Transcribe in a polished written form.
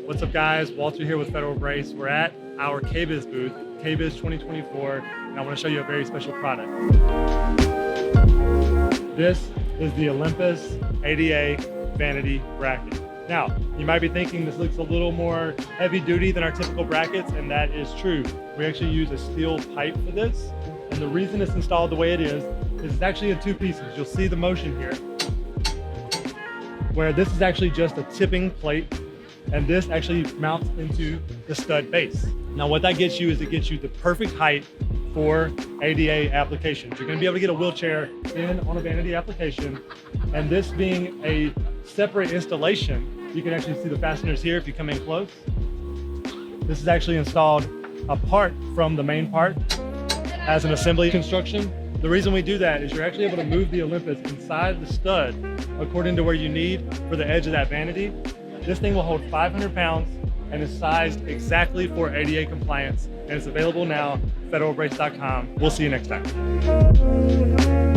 What's up guys, Walter here with Federal Brace. We're at our KBIS booth, KBIS 2024, and I want to show you a very special product. This is the Olympus ADA Vanity bracket. Now, you might be thinking this looks a little more heavy duty than our typical brackets, and that is true. We actually use a steel pipe for this, and the reason it's installed the way it is it's actually in two pieces. You'll see the motion here, where this is actually just a tipping plate, and this actually mounts into the stud base. Now what that gets you is it gets you the perfect height for ADA applications. You're gonna be able to get a wheelchair in on a Vanity application, and this being a separate installation, you can actually see the fasteners here if you come in close. This is actually installed apart from the main part as an assembly construction. The reason we do that is you're actually able to move the Olympus inside the stud according to where you need for the edge of that Vanity. This thing will hold 500 pounds and is sized exactly for ADA compliance, and it's available now, federalbrace.com. We'll see you next time.